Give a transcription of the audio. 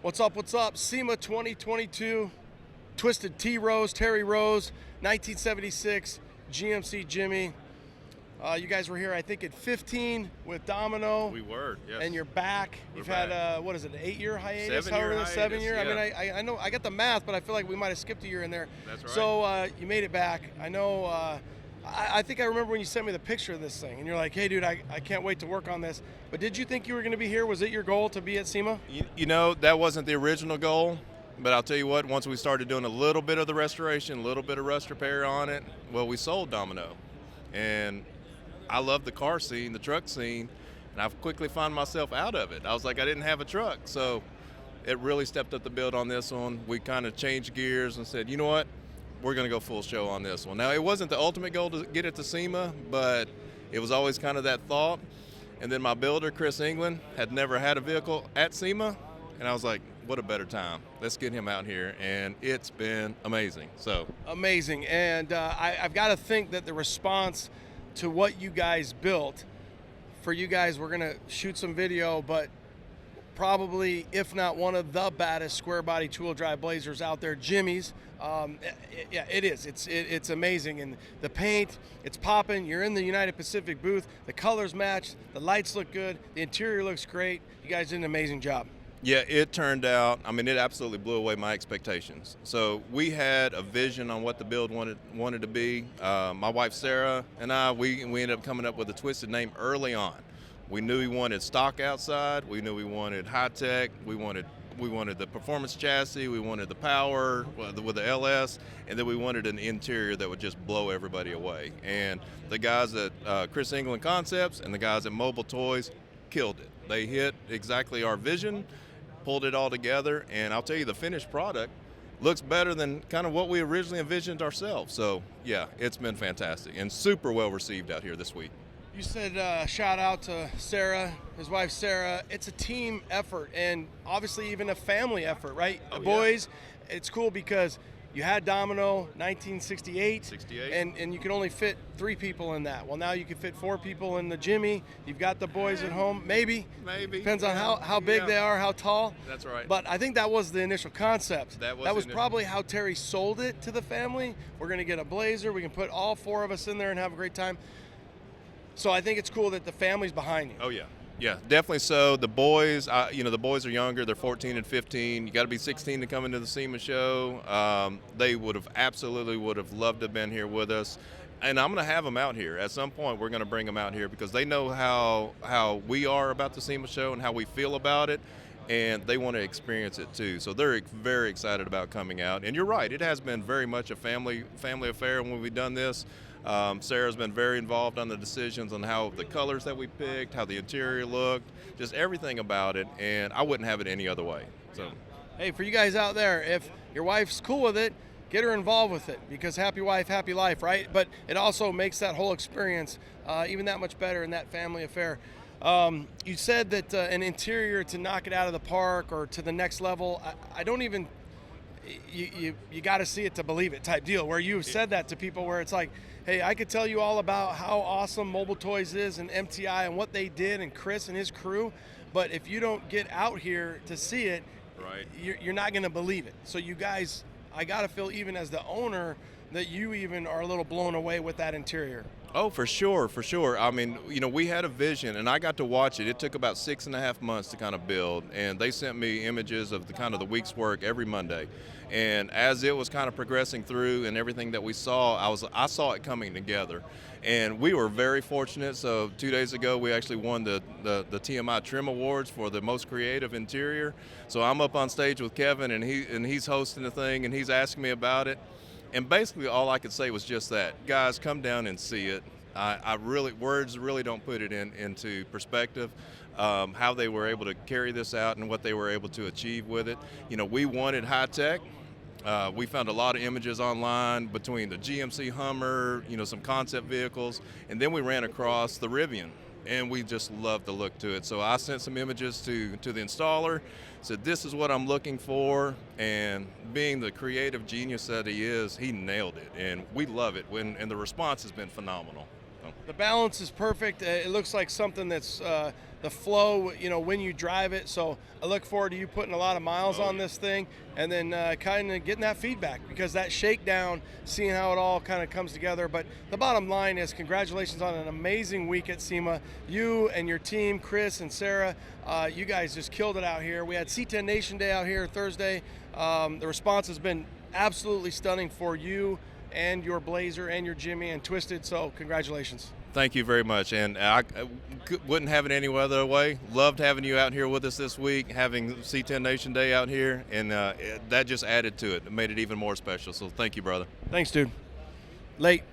What's up? What's up? SEMA 2022, Twisted T-Rose, Terry Rose, 1976, GMC Jimmy. You guys were here, I think, at 15 with Domino. We were, yes. And you're back. You've had, what is it, an 8-year hiatus? 7-year hiatus, 7 year? yeah. I mean, I know, I got the math, but I feel like we might have skipped a year in there. That's right. So you made it back. I know, I think I remember when you sent me the picture of this thing, and you're like, hey, dude, I can't wait to work on this. But did you think you were going to be here? Was it your goal to be at SEMA? You know, that wasn't the original goal. But I'll tell you what, once we started doing a little bit of the restoration, a little bit of rust repair on it, well, we sold Domino. And I love the car scene, the truck scene, and I've quickly found myself out of it. I was like, I didn't have a truck. So it really stepped up the build on this one. We kind of changed gears and said, you know what, we're going to go full show on this one. Now, it wasn't the ultimate goal to get it to SEMA, but it was always kind of that thought. And then my builder, Chris England, had never had a vehicle at SEMA, and I was like, what a better time. Let's get him out here, and it's been amazing. So amazing. And I've got to think that the response to what you guys built, for you guys, we're going to shoot some video, but probably, if not one of the baddest square body two-wheel drive blazers out there, Jimmy's. Yeah, it is. It's amazing. And the paint, it's popping. You're in the United Pacific booth. The colors match. The lights look good. The interior looks great. You guys did an amazing job. Yeah, it turned out, I mean, it absolutely blew away my expectations. So we had a vision on what the build wanted to be. My wife, Sarah, and I, we ended up coming up with a twisted name early on. We knew we wanted stock outside. We knew we wanted high tech. We wanted the performance chassis. We wanted the power with the LS, and then we wanted an interior that would just blow everybody away. And the guys at Chris England Concepts and the guys at Mobile Toys killed it. They hit exactly our vision, pulled it all together, and I'll tell you, the finished product looks better than kind of what we originally envisioned ourselves. So yeah, it's been fantastic and super well received out here this week. You said shout out to Sarah, his wife Sarah. It's a team effort, and obviously even a family effort, right? Oh, the boys, yeah. It's cool because you had Domino 1968, and you can only fit 3 people in that. Well, now you can fit 4 people in the Jimmy. You've got the boys at home. Maybe. Depends on how big they are, how tall. That's right. But I think that was the initial concept. That was probably how Terry sold it to the family. We're going to get a Blazer. We can put all 4 of us in there and have a great time. So I think it's cool that the family's behind you. Oh, yeah. Yeah, definitely so. The boys, the boys are younger. They're 14 and 15. You got to be 16 to come into the SEMA show. They would have loved to have been here with us. And I'm going to have them out here. At some point, we're going to bring them out here because they know how we are about the SEMA show and how we feel about it, and they want to experience it too. So they're very excited about coming out. And you're right, it has been very much a family affair when we've done this. Sarah's been very involved on the decisions on how the colors that we picked, how the interior looked, just everything about it, and I wouldn't have it any other way. So, hey, for you guys out there, if your wife's cool with it, get her involved with it, because happy wife, happy life, right? But it also makes that whole experience even that much better in that family affair. You said that an interior to knock it out of the park or to the next level, I don't even, you got to see it to believe it type deal, where you've said that to people where it's like, hey, I could tell you all about how awesome Mobile Toys is and MTI and what they did and Chris and his crew, but if you don't get out here to see it, right, you're not going to believe it. So you guys, I got to feel, even as the owner, that you even are a little blown away with that interior. Oh, for sure. I mean, we had a vision, and I got to watch it. It took about 6.5 months to kind of build, and they sent me images of the week's work every Monday. And as it was kind of progressing through and everything that we saw, I saw it coming together. And we were very fortunate. So 2 days ago, we actually won the TMI Trim Awards for the most creative interior. So I'm up on stage with Kevin, and he's hosting the thing, and he's asking me about it. And basically all I could say was just that. Guys, come down and see it. Words really don't put it into perspective, how they were able to carry this out and what they were able to achieve with it. We wanted high tech. We found a lot of images online between the GMC Hummer, some concept vehicles, and then we ran across the Rivian, and we just loved the look to it. So I sent some images to the installer, said this is what I'm looking for, and being the creative genius that he is, he nailed it, and we love it, and the response has been phenomenal. The balance is perfect. It looks like something that's the flow, when you drive it. So I look forward to you putting a lot of miles on this thing, and then kind of getting that feedback, because that shakedown, seeing how it all kind of comes together. But the bottom line is congratulations on an amazing week at SEMA. You and your team, Chris and Sarah, you guys just killed it out here. We had C10 Nation Day out here Thursday. The response has been absolutely stunning for you and your Blazer and your Jimmy and Twisted, so congratulations. Thank you very much, and I wouldn't have it any other way. Loved having you out here with us this week, having C10 Nation Day out here, and that just added to it. It made it even more special, so thank you, brother. Thanks, dude. Late.